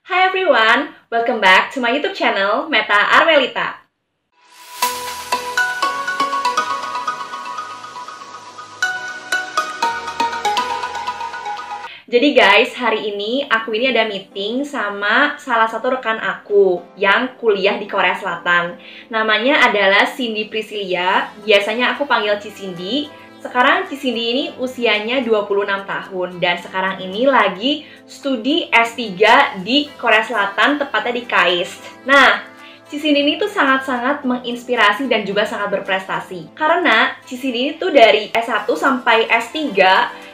Hi everyone, welcome back to my YouTube channel, Meta Armelita. Jadi guys, hari ini aku ini ada meeting sama salah satu rekan aku yang kuliah di Korea Selatan. Namanya adalah Cindy Priscilia, biasanya aku panggil Ci Cindy. Sekarang Ci Cindy ini usianya 26 tahun dan sekarang ini lagi studi S3 di Korea Selatan, tepatnya di KAIST. Nah, Ci Cindy ini tuh sangat-sangat menginspirasi dan juga sangat berprestasi. Karena Ci Cindy ini tuh dari S1 sampai S3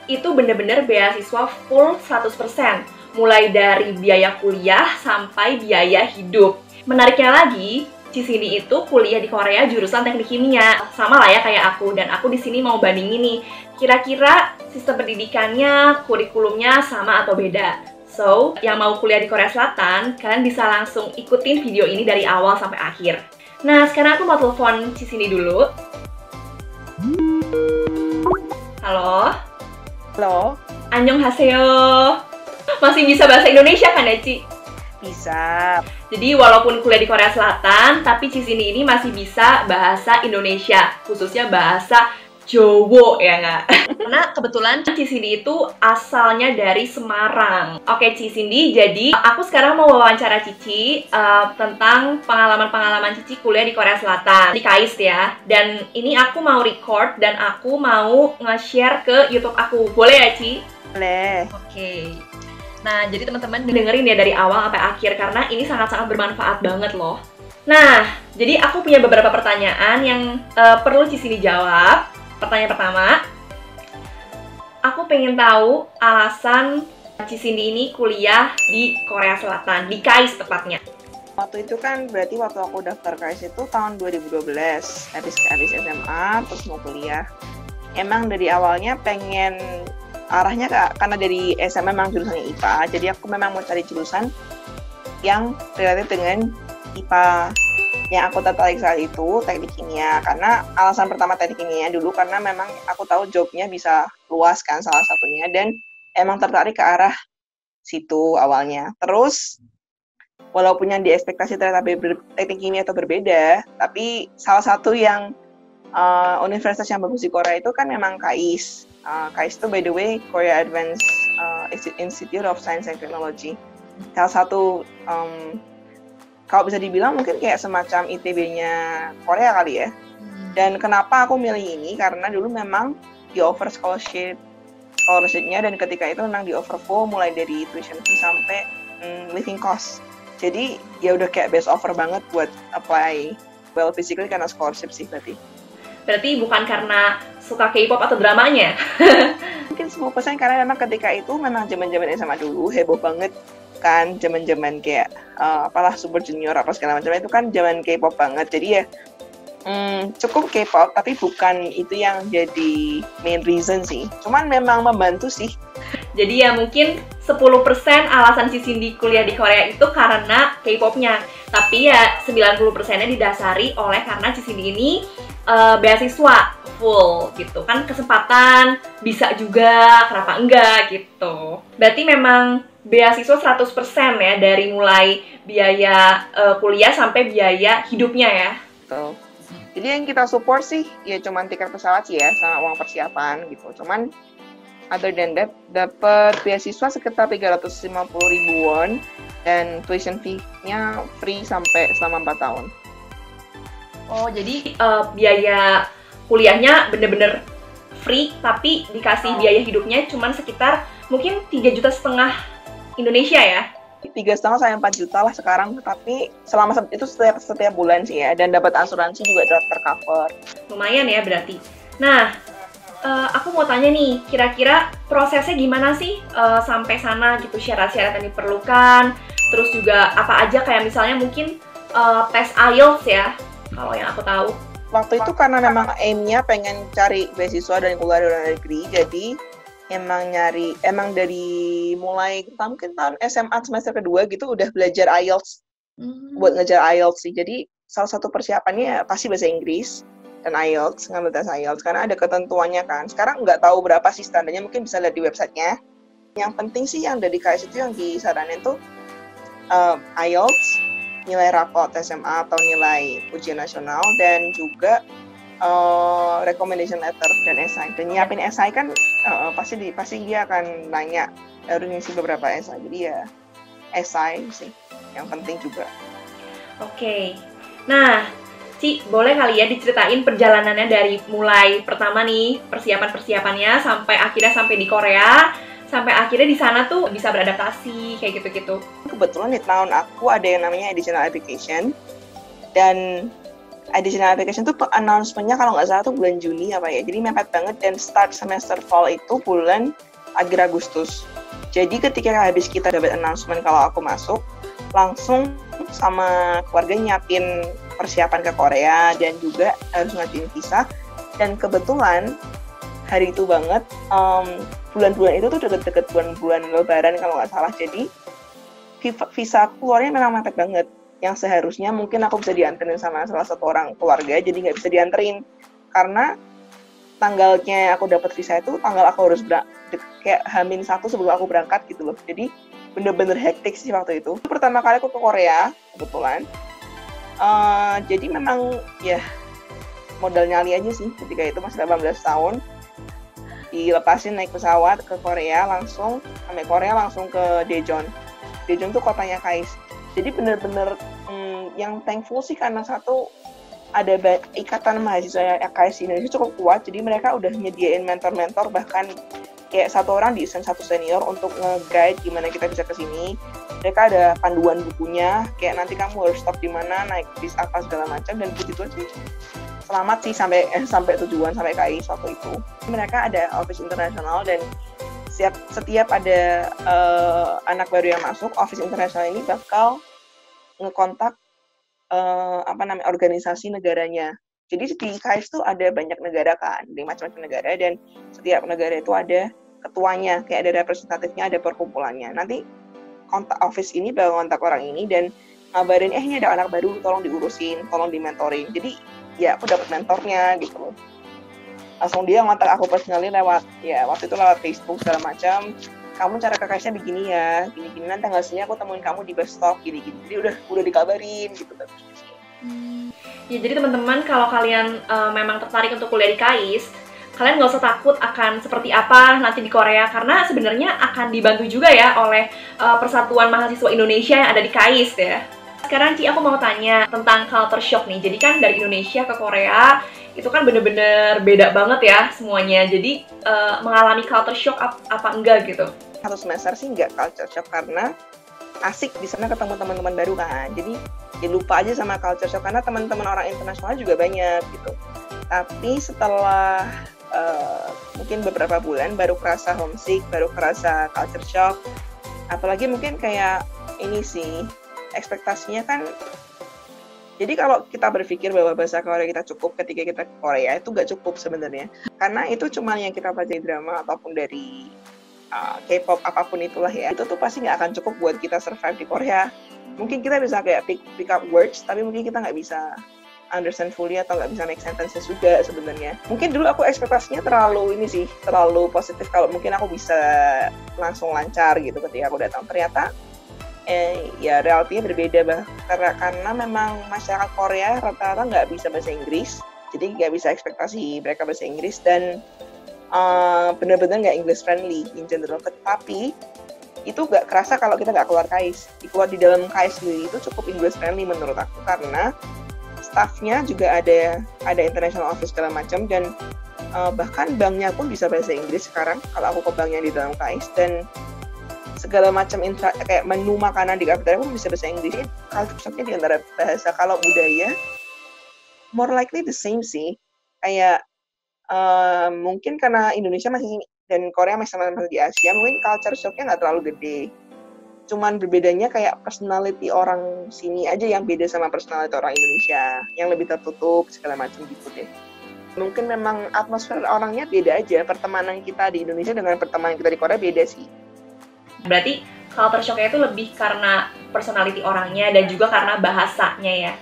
itu bener-bener beasiswa full 100%. Mulai dari biaya kuliah sampai biaya hidup. Menariknya lagi, Ci Cindy itu kuliah di Korea jurusan teknik kimia. Sama lah ya kayak aku, dan aku di sini mau bandingin nih. Kira-kira sistem pendidikannya, kurikulumnya sama atau beda? So, yang mau kuliah di Korea Selatan, kalian bisa langsung ikutin video ini dari awal sampai akhir. Nah, sekarang aku mau telepon Ci Cindy dulu. Halo? Halo, Annyeonghaseyo. Masih bisa bahasa Indonesia kan ya, Ci? bisa. Jadi walaupun kuliah di Korea Selatan, tapi Ci Cindy ini masih bisa bahasa Indonesia, khususnya bahasa Jowo, ya nggak? Karena kebetulan Ci Cindy itu asalnya dari Semarang. Oke, Ci Cindy, jadi aku sekarang mau wawancara Cici tentang pengalaman-pengalaman Cici kuliah di Korea Selatan, di KAIST ya. Dan ini aku mau record dan aku mau nge-share ke YouTube aku. Boleh ya, Ci? Boleh. Oke. Nah, jadi teman-teman dengerin ya dari awal sampai akhir karena ini sangat-sangat bermanfaat banget loh. Nah, jadi aku punya beberapa pertanyaan yang perlu Ci Cindy jawab. Pertanyaan pertama, aku pengen tahu alasan Ci Cindy ini kuliah di Korea Selatan, di KAIST tepatnya. Waktu itu kan berarti waktu aku daftar KAIS itu tahun 2012, habis SMA, terus mau kuliah. Emang dari awalnya pengen arahnya karena dari SMA memang jurusannya IPA, jadi aku memang mau cari jurusan yang relatif dengan IPA. Yang aku tertarik saat itu teknik kimia, karena alasan pertama teknik kimia dulu karena memang aku tahu jobnya bisa luas kan salah satunya, dan emang tertarik ke arah situ awalnya. Terus walaupun yang diekspektasi ternyata teknik kimia atau berbeda, tapi salah satu yang universitas yang bagus di Korea itu kan memang KAIST. KAIST itu by the way Korea Advanced Institute of Science and Technology. Salah satu kalau bisa dibilang mungkin kayak semacam ITB-nya Korea kali ya. Dan kenapa aku milih ini? Karena dulu memang di-offer scholarship-nya, dan ketika itu memang di-offer full mulai dari tuition fee sampai living cost. Jadi ya udah kayak best offer banget buat apply. Well, basically karena scholarship sih berarti. Berarti bukan karena suka K-pop atau dramanya? Mungkin 10% karena memang ketika itu memang zaman-zaman SMA dulu heboh banget kan, zaman-zaman kayak apalah Super Junior apa segala macam, itu kan zaman K-pop banget. Jadi ya cukup K-pop, tapi bukan itu yang jadi main reason sih. Cuman memang membantu sih. Jadi ya mungkin 10% alasan Ci Cindy kuliah di Korea itu karena K-popnya. Tapi ya 90%-nya didasari oleh karena Ci Cindy ini beasiswa full gitu kan, kesempatan bisa juga, kenapa enggak gitu. Berarti memang beasiswa 100% ya, dari mulai biaya kuliah sampai biaya hidupnya ya. Betul. Jadi yang kita support sih ya cuman tiket pesawat sih ya, sama uang persiapan gitu. Cuman other than that, dapat beasiswa sekitar 350.000 won dan tuition fee-nya free sampai selama 4 tahun. Oh, jadi biaya kuliahnya bener-bener free, tapi dikasih biaya hidupnya cuman sekitar mungkin 3,5 juta Indonesia ya? 3,5 sampai 4 juta lah sekarang, tapi selama itu setiap bulan sih ya, dan dapat asuransi juga tercover. Lumayan ya berarti. Nah, aku mau tanya nih, kira-kira prosesnya gimana sih sampai sana gitu, syarat-syarat yang diperlukan, terus juga apa aja kayak misalnya mungkin tes IELTS ya, kalau yang aku tahu. Waktu itu karena memang aim-nya pengen cari beasiswa dan kuliah di luar negeri, jadi emang dari mulai mungkin tahun SMA semester kedua gitu udah belajar IELTS buat ngejar IELTS sih. Jadi salah satu persiapannya pasti bahasa Inggris dan IELTS, ngambil tes IELTS karena ada ketentuannya kan. Sekarang nggak tahu berapa sih standarnya, mungkin bisa lihat di websitenya. Yang penting sih yang dari KAIST itu yang disaranin tuh IELTS, nilai rapot SMA atau nilai ujian nasional, dan juga recommendation letter dan esai. Dan nyiapin esai kan pasti dia akan nanya harus ngisi beberapa esai. Jadi ya esai sih yang penting juga. Oke. Nah, Ci, boleh kali ya diceritain perjalanannya dari mulai pertama nih persiapannya sampai akhirnya sampai di Korea, sampai akhirnya di sana tuh bisa beradaptasi kayak gitu-gitu. Kebetulan di tahun aku ada yang namanya additional application, dan additional application tuh announcement-nya kalau nggak salah tuh bulan Juni apa ya, jadi mepet banget, dan start semester fall itu bulan akhir Agustus. Jadi ketika habis kita dapat announcement kalau aku masuk, langsung sama keluarga nyiapin persiapan ke Korea dan juga harus ngajuin visa. Dan kebetulan hari itu banget, bulan-bulan itu tuh deket-deket bulan-bulan Lebaran kalau nggak salah. Jadi visa keluarnya memang mepet banget, yang seharusnya mungkin aku bisa dianterin sama salah satu orang keluarga, jadi nggak bisa dianterin karena tanggalnya aku dapat visa itu tanggal aku harus kayak H-1 sebelum aku berangkat gitu loh. Jadi bener-bener hektik sih waktu itu. Pertama kali aku ke Korea kebetulan. Jadi memang ya modal nyali aja sih ketika itu, masih 18 tahun. Dilepasin naik pesawat ke Korea, langsung sampai Korea langsung ke Daejeon. Daejeon tuh kotanya KAIS. Jadi bener-bener yang thankful sih karena satu ada ikatan mahasiswa KAIS di Indonesia cukup kuat. Jadi mereka udah nyediain mentor-mentor, bahkan kayak satu orang diisen satu senior untuk nge-guide gimana kita bisa kesini. Mereka ada panduan bukunya, kayak nanti kamu harus stop di mana, naik bis apa segala macam, dan begitu aja. Selamat sih sampai tujuan, sampai KAIS waktu itu. Mereka ada office internasional, dan setiap ada anak baru yang masuk, office internasional ini bakal ngekontak organisasi negaranya. Jadi di KAIS tuh ada banyak negara kan, dari macam-macam negara, dan setiap negara itu ada ketuanya, kayak ada representatifnya, ada perkumpulannya. Nanti kontak office ini bakal kontak orang ini dan ngabarin, ini ada anak baru, tolong diurusin, tolong dimentorin. Jadi ya aku dapat mentornya gitu loh. Langsung dia ngontak aku personally lewat, ya waktu itu lewat Facebook segala macam. Kamu cara ke KAIS-nya begini ya, gini-gini, nanti tanggal segini aku temuin kamu di bus stop, gini-gini. Jadi udah dikabarin gitu kan. Ya, jadi teman-teman kalau kalian memang tertarik untuk kuliah di KAIS, kalian nggak usah takut akan seperti apa nanti di Korea, karena sebenarnya akan dibantu juga ya oleh Persatuan Mahasiswa Indonesia yang ada di KAIS ya. Sekarang Ci, aku mau tanya tentang culture shock nih. Jadi kan dari Indonesia ke Korea itu kan bener-bener beda banget ya semuanya. Jadi mengalami culture shock apa enggak gitu? Satu semester sih nggak culture shock karena asik di sana ketemu teman-teman baru kan. Jadi ya lupa aja sama culture shock karena teman-teman orang internasional juga banyak gitu. Tapi setelah mungkin beberapa bulan baru kerasa homesick, baru kerasa culture shock. Apalagi mungkin kayak ini sih, ekspektasinya kan, jadi kalau kita berpikir bahwa bahasa Korea kita cukup ketika kita ke Korea, itu nggak cukup sebenarnya. Karena itu cuma yang kita pelajari drama ataupun dari K-pop apapun itulah ya, itu tuh pasti nggak akan cukup buat kita survive di Korea. Mungkin kita bisa kayak pick up words, tapi mungkin kita nggak bisa understand fully atau nggak bisa make sentences juga sebenarnya. Mungkin dulu aku ekspektasinya terlalu positif kalau mungkin aku bisa langsung lancar gitu ketika aku datang. Ternyata ya realitinya berbeda karena memang masyarakat Korea rata-rata nggak bisa bahasa Inggris, jadi nggak bisa ekspektasi mereka bahasa Inggris, dan benar-benar nggak English friendly in general. Tapi itu nggak kerasa kalau kita nggak keluar KAIS. Di dalam KAIS sendiri itu cukup English friendly menurut aku, karena staffnya juga ada international office segala macam, dan bahkan banknya pun bisa bahasa Inggris sekarang kalau aku ke banknya di dalam KAIS, dan segala macam kayak menu makanan di kafeteria pun bisa bahasa Inggris. Culture shocknya di antara bahasa. Kalau budaya more likely the same sih, kayak mungkin karena Indonesia masih dan Korea masih sama-sama di Asia, mungkin culture shocknya nggak terlalu gede. Cuman berbedanya kayak personality orang sini aja yang beda sama personality orang Indonesia, yang lebih tertutup segala macam gitu deh. Mungkin memang atmosfer orangnya beda aja. Pertemanan kita di Indonesia dengan pertemanan kita di Korea beda sih. Berarti culture shock-nya itu lebih karena personality orangnya dan juga karena bahasanya ya.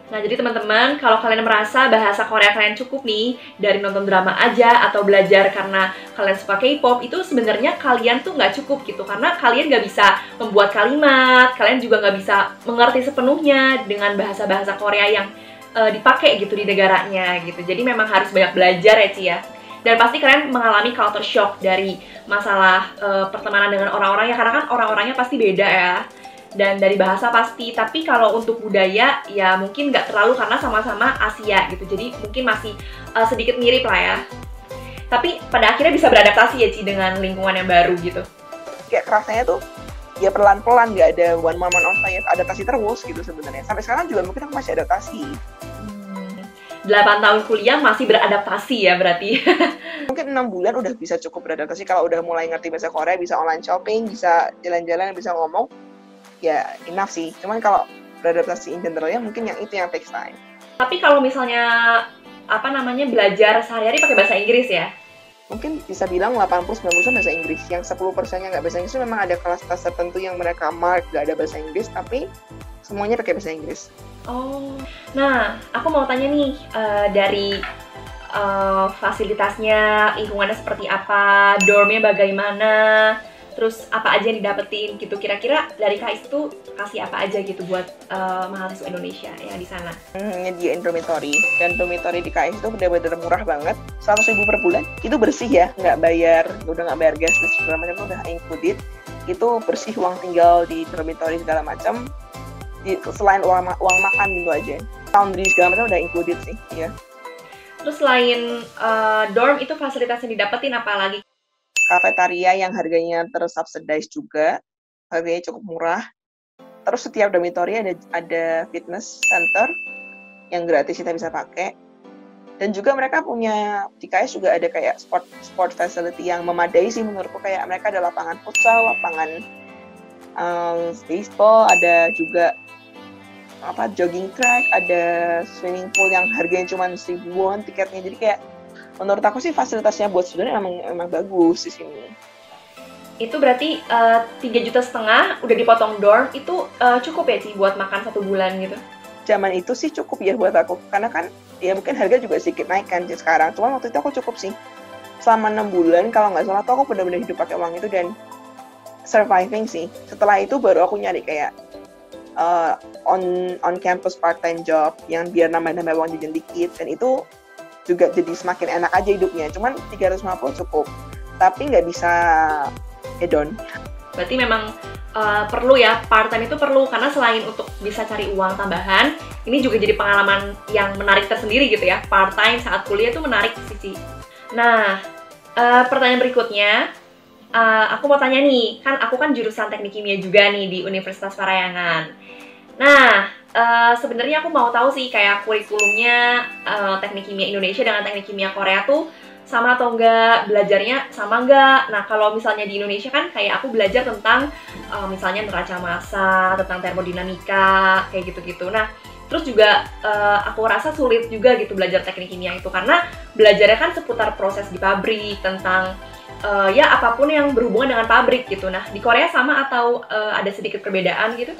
Nah, jadi teman-teman, kalau kalian merasa bahasa Korea kalian cukup nih dari nonton drama aja atau belajar karena kalian suka K-pop, itu sebenarnya kalian tuh nggak cukup gitu. Karena kalian nggak bisa membuat kalimat, kalian juga nggak bisa mengerti sepenuhnya dengan bahasa-bahasa Korea yang dipakai gitu di negaranya gitu. Jadi memang harus banyak belajar ya, Ci ya. Dan pasti kalian mengalami culture shock dari masalah pertemanan dengan orang-orangnya, karena kan orang-orangnya pasti beda ya. Dan dari bahasa pasti, tapi kalau untuk budaya ya mungkin nggak terlalu karena sama-sama Asia gitu, jadi mungkin masih sedikit mirip lah ya. Tapi pada akhirnya bisa beradaptasi ya Ci dengan lingkungan yang baru gitu. Kayak kerasanya tuh ya pelan-pelan, nggak ada one moment on time, adaptasi terus gitu sebenarnya. Sampai sekarang juga mungkin aku masih adaptasi. 8 tahun kuliah masih beradaptasi ya berarti. Mungkin 6 bulan udah bisa cukup beradaptasi kalau udah mulai ngerti bahasa Korea, bisa online shopping, bisa jalan-jalan, bisa ngomong. Ya enough sih, cuman kalau beradaptasi in generalnya mungkin yang itu yang takes time. Tapi kalau misalnya belajar sehari-hari pakai bahasa Inggris ya? Mungkin bisa bilang 80-90% bahasa Inggris. Yang 10%-nya nggak bahasa Inggris itu memang ada kelas-kelas tertentu yang mereka mark nggak ada bahasa Inggris, tapi semuanya pakai bahasa Inggris. Oh, nah aku mau tanya nih, dari fasilitasnya, lingkungannya seperti apa, dormnya bagaimana, terus apa aja yang didapetin gitu, kira-kira dari KAIS itu kasih apa aja gitu buat mahasiswa Indonesia yang di sana? Nyediain dormitory, dan dormitory di KAIS itu benar-benar murah banget, 100.000 per bulan. Itu bersih ya, nggak bayar gas dan segala macam, udah included. Itu bersih, uang tinggal di dormitory segala macam, selain uang makan gitu aja. Laundry segala macam udah included sih, ya. Terus selain dorm itu fasilitas yang didapetin apa lagi? Kafetaria yang harganya tersubsidize juga, harganya cukup murah. Terus setiap dormitory ada fitness center yang gratis kita bisa pakai. Dan juga mereka punya, di KAIS juga ada kayak sport facility yang memadai sih menurutku. Kayak mereka ada lapangan futsal, lapangan baseball, ada juga jogging track, ada swimming pool yang harganya cuma 1.000 won tiketnya. Jadi kayak menurut aku sih fasilitasnya buat student emang bagus di sini. Itu berarti 3,5 juta udah dipotong dorm, itu cukup ya Ci buat makan 1 bulan gitu? Zaman itu sih cukup ya buat aku, karena kan ya mungkin harga juga sedikit naik kan sekarang. Cuma waktu itu aku cukup sih. Selama 6 bulan kalau nggak salah tuh aku benar-benar hidup pakai uang itu dan surviving sih. Setelah itu baru aku nyari kayak on campus part time job yang biar nambah-nambah uang jajan dikit, dan itu juga jadi semakin enak aja hidupnya. Cuman 350 cukup, tapi nggak bisa hedon. Berarti memang perlu ya, part time itu perlu, karena selain untuk bisa cari uang tambahan, ini juga jadi pengalaman yang menarik tersendiri gitu ya. Part time saat kuliah itu menarik sih. Nah, pertanyaan berikutnya, aku mau tanya nih, kan aku kan jurusan teknik kimia juga nih di Universitas Parayangan. Nah, sebenarnya aku mau tahu sih kayak kurikulumnya teknik kimia Indonesia dengan teknik kimia Korea tuh sama atau enggak, belajarnya sama enggak. Nah, kalau misalnya di Indonesia kan kayak aku belajar tentang misalnya neraca massa, tentang termodinamika, kayak gitu-gitu. Nah, terus juga aku rasa sulit juga gitu belajar teknik kimia itu, karena belajarnya kan seputar proses di pabrik, tentang ya apapun yang berhubungan dengan pabrik gitu. Nah, di Korea sama atau ada sedikit perbedaan gitu?